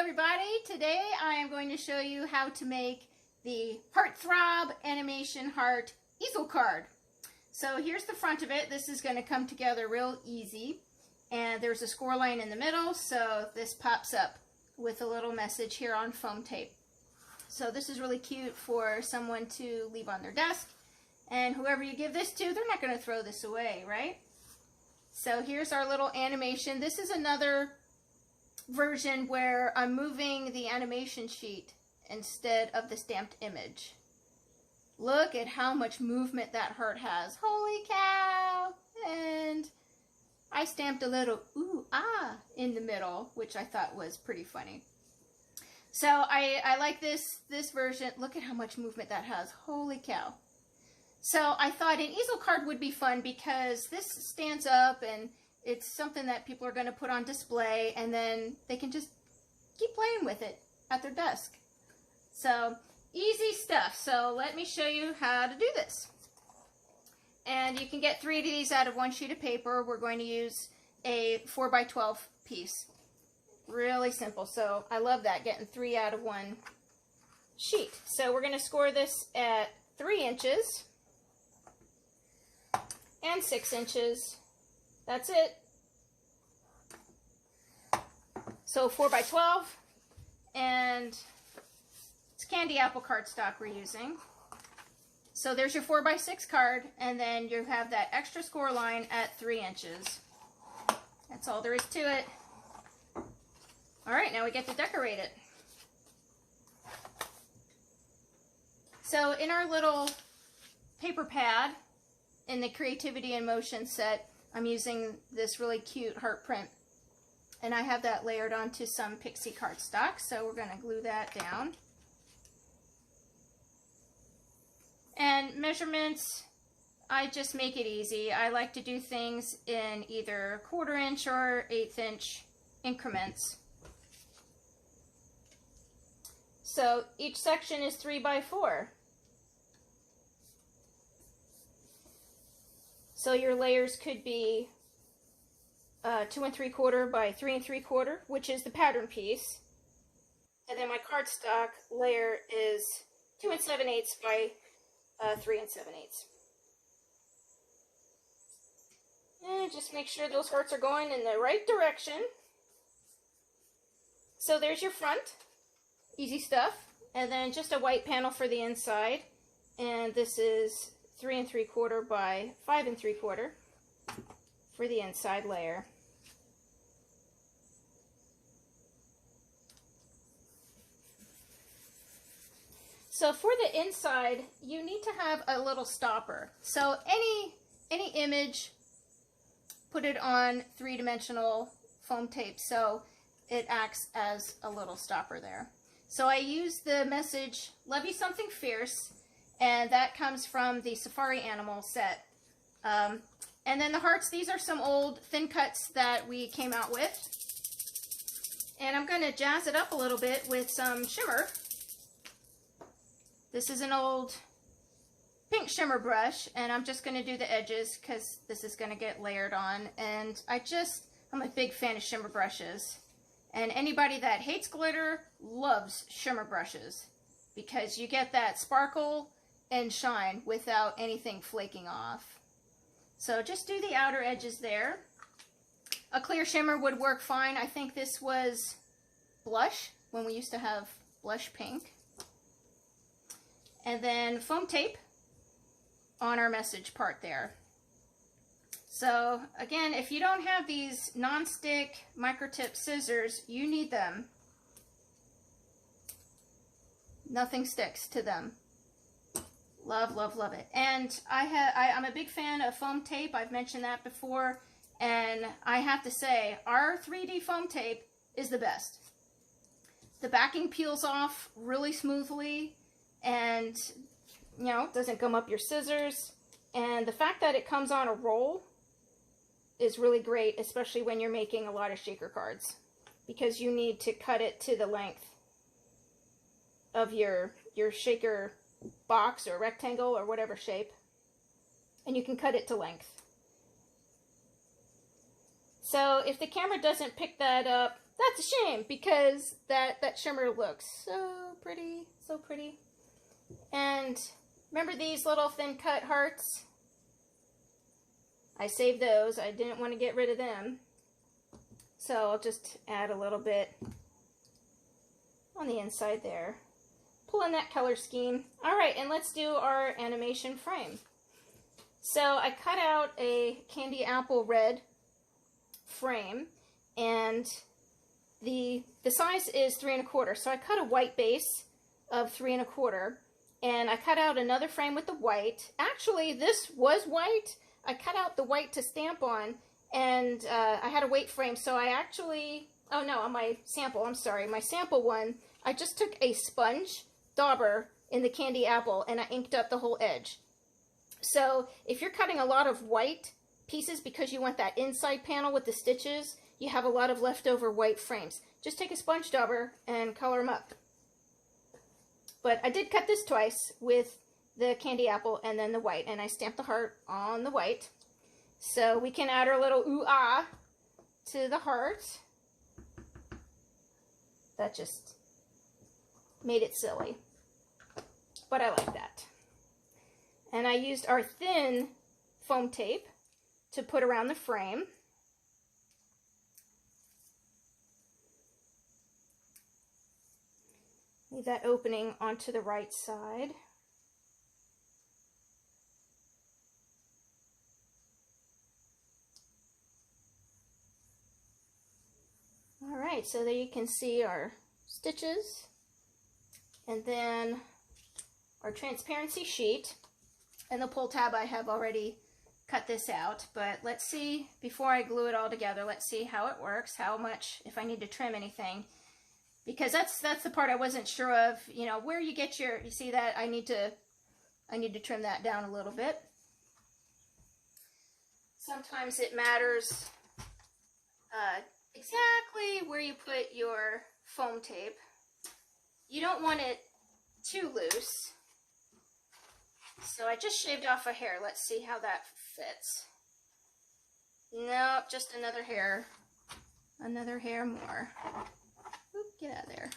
everybody. Today I am going to show you how to make the Heartthrob animation heart easel card. So here's the front of it. This is going to come together real easy, and there's a score line in the middle, so this pops up with a little message here on foam tape. So this is really cute for someone to leave on their desk, and whoever you give this to, they're not going to throw this away, right? So here's our little animation. This is another version where I'm moving the animation sheet instead of the stamped image. Look at how much movement that heart has. Holy cow! And I stamped a little ooh ah in the middle, which I thought was pretty funny. So I like this version. Look at how much movement that has. Holy cow. So I thought an easel card would be fun because this stands up and it's something that people are going to put on display, and then they can just keep playing with it at their desk. So easy stuff. So let me show you how to do this. And you can get 3 of these out of one sheet of paper. We're going to use a 4x12 piece. Really simple. So I love that, getting 3 out of one sheet. So we're going to score this at 3 inches and 6 inches. That's it. So 4x12, and it's candy apple cardstock we're using. So there's your 4x6 card, and then you have that extra score line at 3 inches. That's all there is to it. All right, now we get to decorate it. So in our little paper pad in the Creativity in Motion set, I'm using this really cute heart print, and I have that layered onto some pixie cardstock, so we're going to glue that down. And measurements, I just make it easy. I like to do things in either 1/4 inch or 1/8 inch increments. So each section is 3x4. So your layers could be 2 3/4 by 3 3/4, which is the pattern piece. And then my cardstock layer is 2 7/8 by 3 7/8. And just make sure those hearts are going in the right direction. So there's your front. Easy stuff. And then just a white panel for the inside. And this is 3 3/4 by 5 3/4 for the inside layer. So for the inside, you need to have a little stopper. So any image, put it on 3-dimensional foam tape so it acts as a little stopper there. So I use the message, "Love you something fierce," and that comes from the Safari Animal set. And then the hearts, these are some old thin cuts that we came out with. And I'm going to jazz it up a little bit with some shimmer. This is an old pink shimmer brush, and I'm just going to do the edges because this is going to get layered on. And I'm a big fan of shimmer brushes. And anybody that hates glitter loves shimmer brushes because you get that sparkle and shine without anything flaking off. So just do the outer edges there. A clear shimmer would work fine. I think this was blush when we used to have blush pink. And then foam tape on our message part there. So again, if you don't have these non-stick microtip scissors, you need them. Nothing sticks to them. Love, love, love it. And I'm a big fan of foam tape. I've mentioned that before. And I have to say, our 3D foam tape is the best. The backing peels off really smoothly, and you know, doesn't gum up your scissors. And the fact that it comes on a roll is really great, especially when you're making a lot of shaker cards, because you need to cut it to the length of your shaker box or rectangle or whatever shape, and you can cut it to length. So if the camera doesn't pick that up that's a shame because that shimmer looks so pretty, so pretty. And remember these little thin cut hearts? I saved those. I didn't want to get rid of them. So I'll just add a little bit on the inside there. Pull in that color scheme. Alright, and let's do our animation frame. So I cut out a candy apple red frame, and the size is 3 1/4. So I cut a white base of 3 1/4, and I cut out another frame with the white. Actually, this was white. I cut out the white to stamp on, and I had a weight frame, so I actually, oh no, on my sample, I'm sorry, my sample one, I just took a sponge dauber in the candy apple, and I inked up the whole edge. So if you're cutting a lot of white pieces because you want that inside panel with the stitches, you have a lot of leftover white frames. Just take a sponge dauber and color them up. But I did cut this twice with the candy apple and then the white, and I stamped the heart on the white. So we can add our little ooh-ah to the heart. That just made it silly. But I like that. And I used our thin foam tape to put around the frame. Leave that opening onto the right side. Alright, so there you can see our stitches, and then our transparency sheet, and the pull tab. I have already cut this out, but let's see, before I glue it all together, let's see how it works, how much, if I need to trim anything, because that's the part I wasn't sure of, you know, where you get your, you see that, I need to trim that down a little bit. Sometimes it matters exactly where you put your foam tape. You don't want it too loose. So I just shaved off a hair. Let's see how that fits. Nope, just another hair. Another hair more. Oop, get out of there.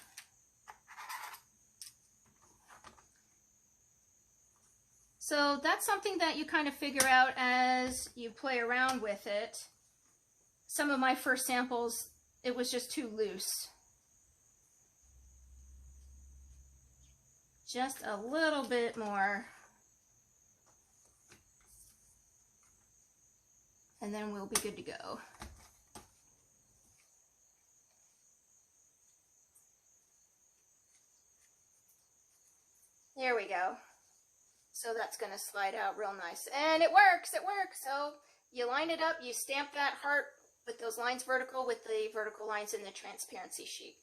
So that's something that you kind of figure out as you play around with it. Some of my first samples, it was just too loose. Just a little bit more. And then we'll be good to go. There we go. So that's going to slide out real nice. And it works, it works. So you line it up, you stamp that heart with those lines vertical with the vertical lines in the transparency sheet.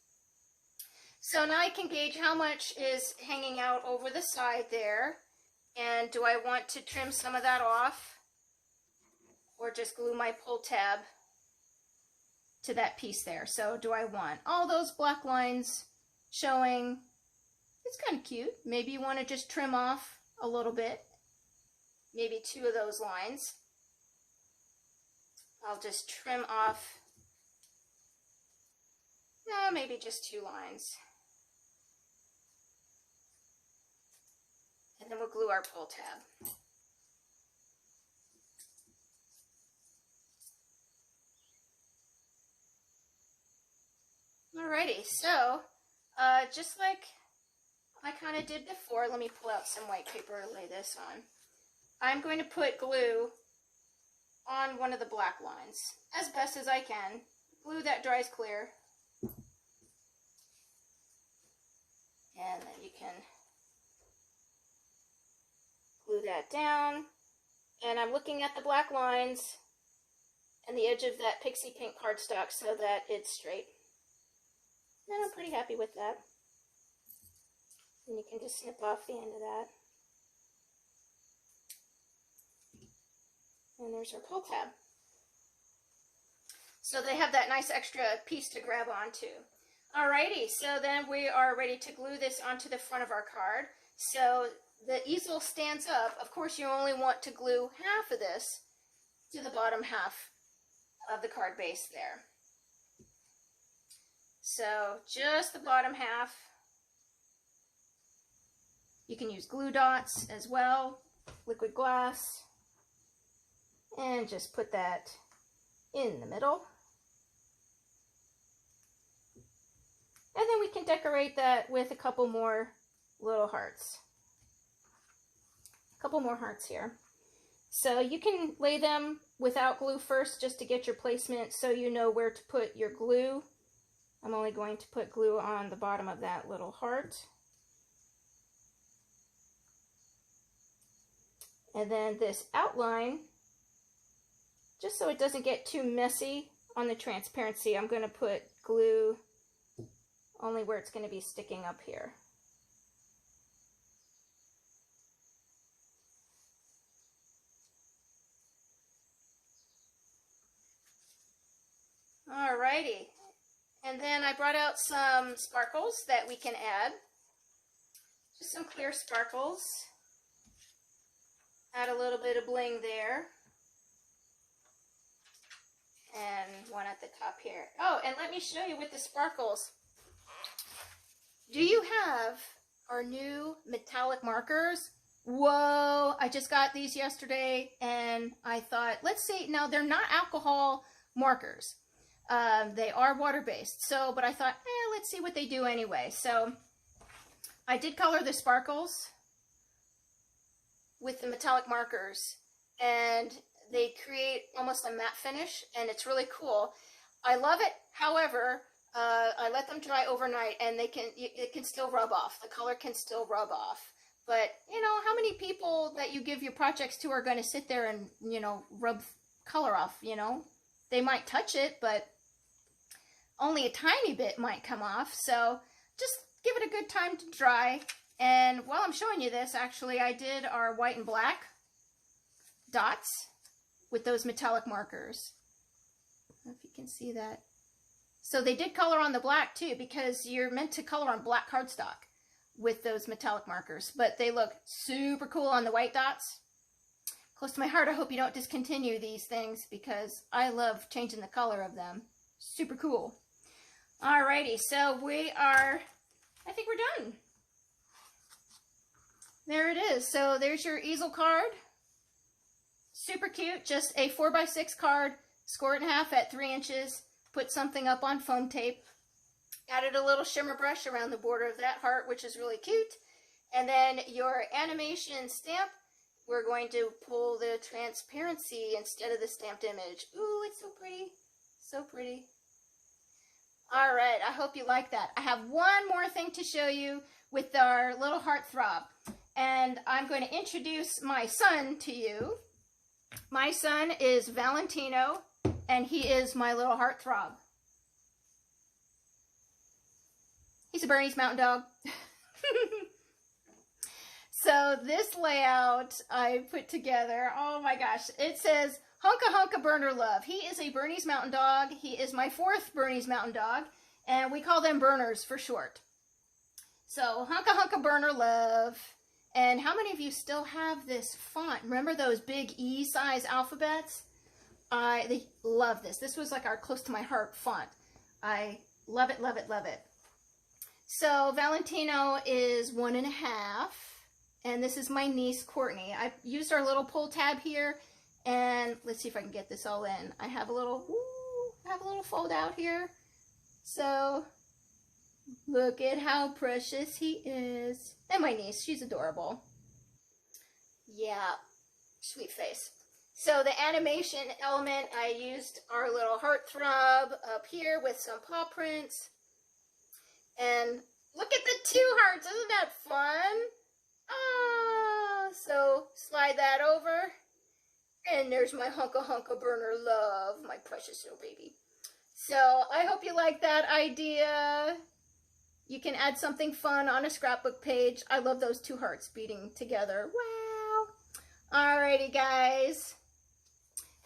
So now I can gauge how much is hanging out over the side there. And do I want to trim some of that off, or just glue my pull tab to that piece there? So do I want all those black lines showing? It's kind of cute. Maybe you want to just trim off a little bit, maybe 2 of those lines. I'll just trim off, no, maybe just 2 lines. And then we'll glue our pull tab. Alrighty, so just like I kind of did before, let me pull out some white paper to lay this on. I'm going to put glue on one of the black lines as best as I can. Glue that dries clear. And then you can glue that down. And I'm looking at the black lines and the edge of that pixie pink cardstock so that it's straight. And I'm pretty happy with that. And you can just snip off the end of that. And there's our pull tab. So they have that nice extra piece to grab onto. Alrighty, so then we are ready to glue this onto the front of our card. So the easel stands up. Of course, you only want to glue half of this to the bottom half of the card base there. So just the bottom half. You can use glue dots as well, liquid glass, and just put that in the middle. And then we can decorate that with a couple more little hearts. A couple more hearts here. So you can lay them without glue first just to get your placement so you know where to put your glue. I'm only going to put glue on the bottom of that little heart. And then this outline, just so it doesn't get too messy on the transparency, I'm going to put glue only where it's going to be sticking up here. Alrighty, and then I brought out some sparkles that we can add. Just some clear sparkles. Add a little bit of bling there. And one at the top here. Oh, and let me show you with the sparkles. Do you have our new metallic markers? Whoa, I just got these yesterday and I thought, let's see, now they're not alcohol markers. They are water-based, so, but I thought, let's see what they do anyway. So I did color the sparkles with the metallic markers, and they create almost a matte finish, and it's really cool. I love it. However, I let them dry overnight, and it can still rub off. The color can still rub off. But, you know, how many people that you give your projects to are going to sit there and, you know, rub color off, you know? They might touch it, but only a tiny bit might come off. So just give it a good time to dry. And while I'm showing you this, actually, I did our white and black dots with those metallic markers. I don't know if you can see that. So they did color on the black too, because you're meant to color on black cardstock with those metallic markers. But they look super cool on the white dots. Close to my heart, I hope you don't discontinue these things because I love changing the color of them. Super cool. Alrighty, so we are, I think we're done. There it is. So there's your easel card. Super cute. Just a 4x6 card. Score it in half at 3 inches. Put something up on foam tape. Added a little shimmer brush around the border of that heart, which is really cute. And then your animation stamp, we're going to pull the transparency instead of the stamped image. Ooh, it's so pretty. So pretty. All right, I hope you like that. I have one more thing to show you with our little Heartthrob. And I'm going to introduce my son to you. My son is Valentino, and he is my little Heartthrob. He's a Bernese Mountain Dog. So this layout I put together, oh my gosh, it says Hunka Hunka Burner Love. He is a Bernese Mountain Dog. He is my 4th Bernese Mountain Dog, and we call them Burners for short. So Hunka Hunka Burner Love. And how many of you still have this font? Remember those big E-size alphabets? They love this. This was like our close to my heart font. I love it, love it, love it. So Valentino is 1.5. And this is my niece, Courtney. I used our little pull tab here. And let's see if I can get this all in. I have a little fold out here. So look at how precious he is. And my niece, she's adorable. Yeah, sweet face. So the animation element, I used our little Heartthrob up here with some paw prints. And look at the 2 hearts. Isn't that fun? Ah, so slide that over. And there's my Hunka Hunka Burner Love, my precious little baby. So I hope you like that idea. You can add something fun on a scrapbook page. I love those 2 hearts beating together. Wow. Alrighty, guys.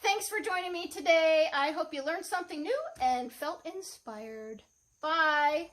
Thanks for joining me today. I hope you learned something new and felt inspired. Bye.